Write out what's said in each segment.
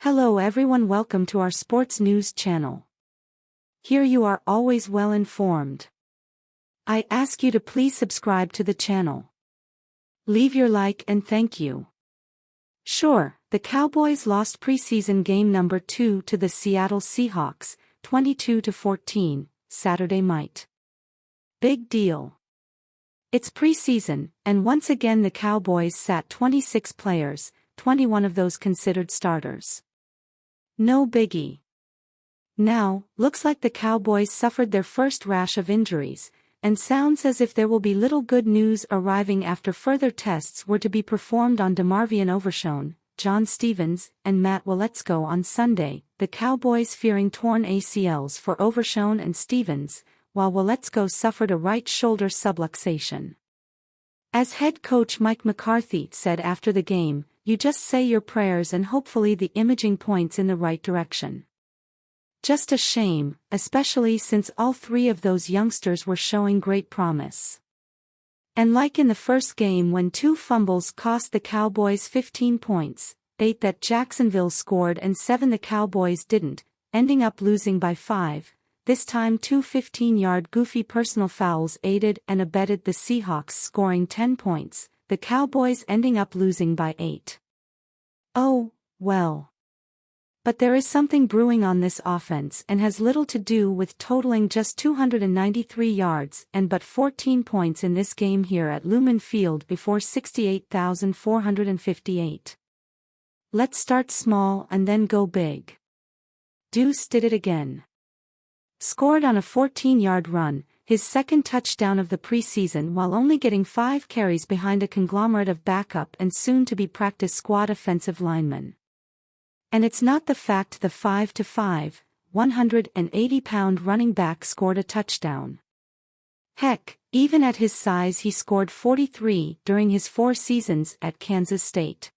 Hello everyone, welcome to our sports news channel. Here you are always well informed. I ask you to please subscribe to the channel. Leave your like and thank you. Sure, the Cowboys lost preseason game number 2 to the Seattle Seahawks, 22-14, Saturday night. Big deal. It's preseason, and once again the Cowboys sat 26 players, 21 of those considered starters. No biggie. Now, looks like the Cowboys suffered their first rash of injuries, and sounds as if there will be little good news arriving after further tests were to be performed on DeMarvion Overshown, John Stevens, and Matt Waletzko on Sunday, the Cowboys fearing torn ACLs for Overshown and Stevens, while Waletzko suffered a right shoulder subluxation. As head coach Mike McCarthy said after the game, "You just say your prayers and hopefully the imaging points in the right direction." Just a shame, especially since all three of those youngsters were showing great promise. And like in the first game when 2 fumbles cost the Cowboys 15 points, 8 that Jacksonville scored and 7 the Cowboys didn't, ending up losing by 5, this time 2 15-yard goofy personal fouls aided and abetted the Seahawks scoring 10 points, the Cowboys ending up losing by 8. Oh, well. But there is something brewing on this offense and has little to do with totaling just 293 yards and but 14 points in this game here at Lumen Field before 68,458. Let's start small and then go big. Deuce did it again. Scored on a 14-yard run, his second touchdown of the preseason while only getting 5 carries behind a conglomerate of backup and soon-to-be practice squad offensive linemen. And it's not the fact the 5'5", 180-pound running back scored a touchdown. Heck, even at his size he scored 43 during his 4 seasons at Kansas State.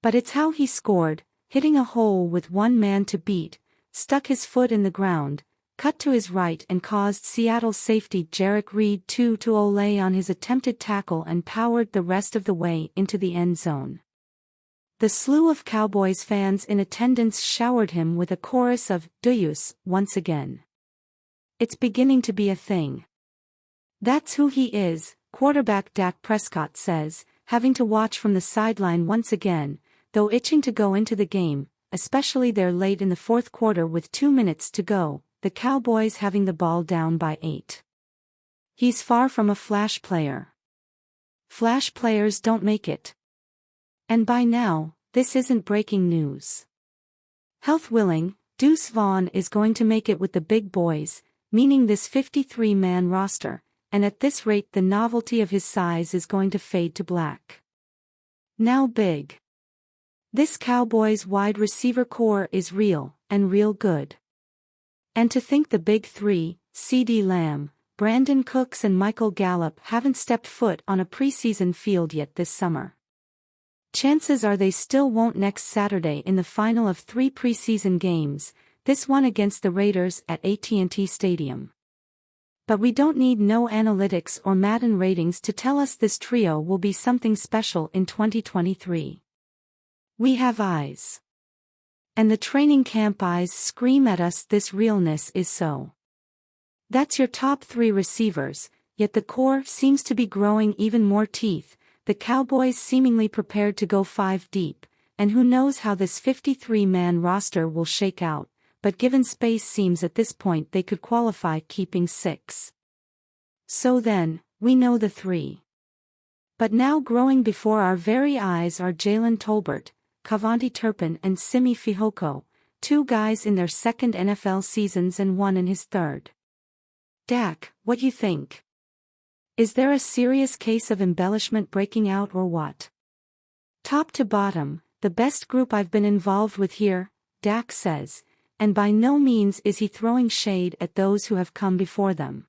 But it's how he scored, hitting a hole with one man to beat, stuck his foot in the ground, cut to his right and caused Seattle safety Jarek Reed to lay on his attempted tackle and powered the rest of the way into the end zone. The slew of Cowboys fans in attendance showered him with a chorus of "Deuce" once again. It's beginning to be a thing. That's who he is, quarterback Dak Prescott says, having to watch from the sideline once again, though itching to go into the game, especially there late in the fourth quarter with 2 minutes to go, the Cowboys having the ball down by 8. He's far from a flash player. Flash players don't make it. And by now, this isn't breaking news. Health willing, Deuce Vaughn is going to make it with the big boys, meaning this 53-man roster, and at this rate the novelty of his size is going to fade to black. Now big. This Cowboys wide receiver core is real, and real good. And to think the big 3, CeeDee Lamb, Brandon Cooks and Michael Gallup haven't stepped foot on a preseason field yet this summer. Chances are they still won't next Saturday in the final of 3 preseason games, this one against the Raiders at AT&T Stadium. But we don't need no analytics or Madden ratings to tell us this trio will be something special in 2023. We have eyes. And the training camp eyes scream at us this realness is so. That's your top 3 receivers, yet the core seems to be growing even more teeth, the Cowboys seemingly prepared to go 5 deep, and who knows how this 53-man roster will shake out, but given space seems at this point they could qualify keeping 6. So then, we know the 3. But now growing before our very eyes are Jalen Tolbert, Kavonte Turpin and Simi Fehoko, 2 guys in their second NFL seasons and one in his third. Dak, what you think? Is there a serious case of embellishment breaking out or what? Top to bottom, the best group I've been involved with here, Dak says, and by no means is he throwing shade at those who have come before them.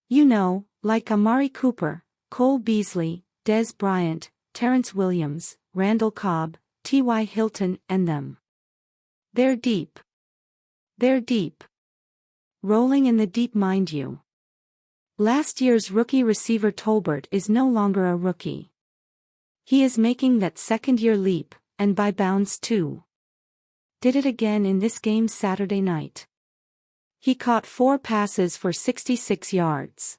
You know, like Amari Cooper, Cole Beasley, Dez Bryant, Terrence Williams, Randall Cobb, T.Y. Hilton and them. They're deep. They're deep. Rolling in the deep, mind you. Last year's rookie receiver Tolbert is no longer a rookie. He is making that second-year leap, and by bounds too. did it again in this game Saturday night. He caught 4 passes for 66 yards.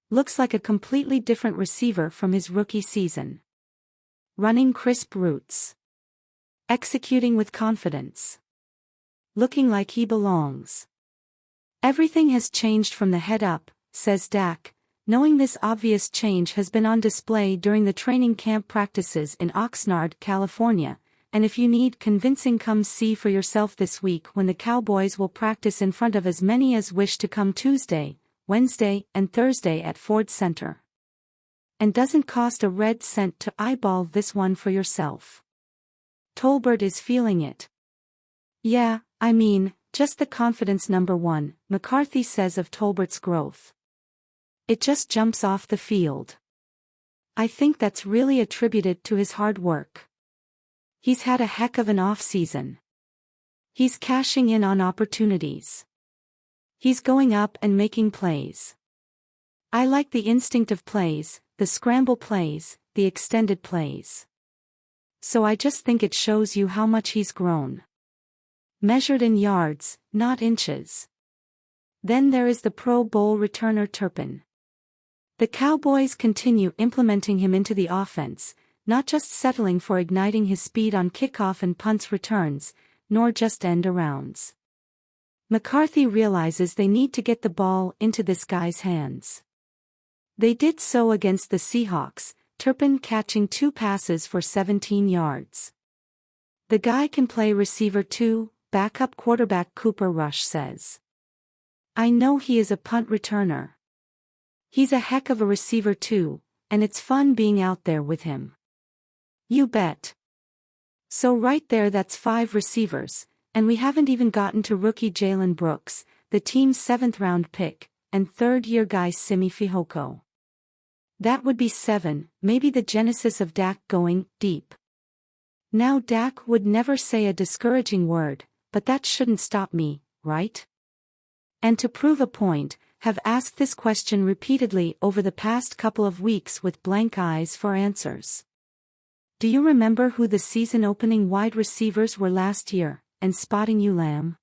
Looks like a completely different receiver from his rookie season. Running crisp routes. Executing with confidence. Looking like he belongs. Everything has changed from the head up, says Dak, knowing this obvious change has been on display during the training camp practices in Oxnard, California, and if you need convincing, come see for yourself this week when the Cowboys will practice in front of as many as wish to come Tuesday, Wednesday, and Thursday at Ford Center. And doesn't cost a red cent to eyeball this one for yourself. Tolbert is feeling it. Yeah, I mean, just the confidence number one, McCarthy says of Tolbert's growth. It just jumps off the field. I think that's really attributed to his hard work. He's had a heck of an off-season. He's cashing in on opportunities. He's going up and making plays. I like the instinctive plays, the scramble plays, the extended plays. So I just think it shows you how much he's grown. Measured in yards, not inches. Then there is the Pro Bowl returner Turpin. The Cowboys continue implementing him into the offense, not just settling for igniting his speed on kickoff and punts returns, nor just end arounds. McCarthy realizes they need to get the ball into this guy's hands. They did so against the Seahawks, Turpin catching 2 passes for 17 yards. The guy can play receiver too, backup quarterback Cooper Rush says. I know he is a punt returner. He's a heck of a receiver too, and it's fun being out there with him. You bet. So right there, that's 5 receivers, and we haven't even gotten to rookie Jalen Brooks, the team's 7th-round pick, and 3rd-year guy Simi Fehoko. That would be 7, maybe the genesis of Dak going deep. Now Dak would never say a discouraging word, but that shouldn't stop me, right? And to prove a point, have asked this question repeatedly over the past couple of weeks with blank eyes for answers. Do you remember who the season-opening wide receivers were last year, and spotting you lamb?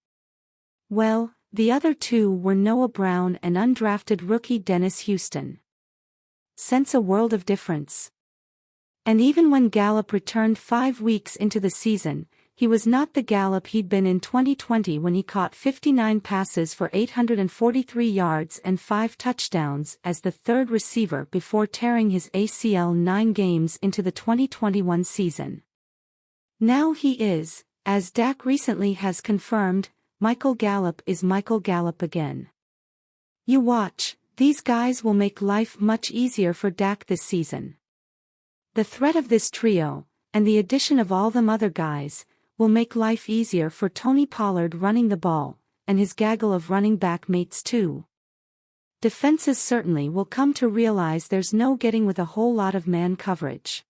Well, the other 2 were Noah Brown and undrafted rookie Dennis Houston. Sense a world of difference. And even when Gallup returned 5 weeks into the season, he was not the Gallup he'd been in 2020 when he caught 59 passes for 843 yards and 5 touchdowns as the 3rd receiver before tearing his ACL 9 games into the 2021 season. Now he is, as Dak recently has confirmed, Michael Gallup is Michael Gallup again. You watch, these guys will make life much easier for Dak this season. The threat of this trio, and the addition of all them other guys, will make life easier for Tony Pollard running the ball, and his gaggle of running back mates too. Defenses certainly will come to realize there's no getting with a whole lot of man coverage.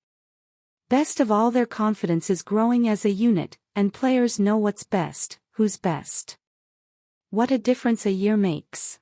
Best of all, their confidence is growing as a unit, and players know what's best, who's best. What a difference a year makes.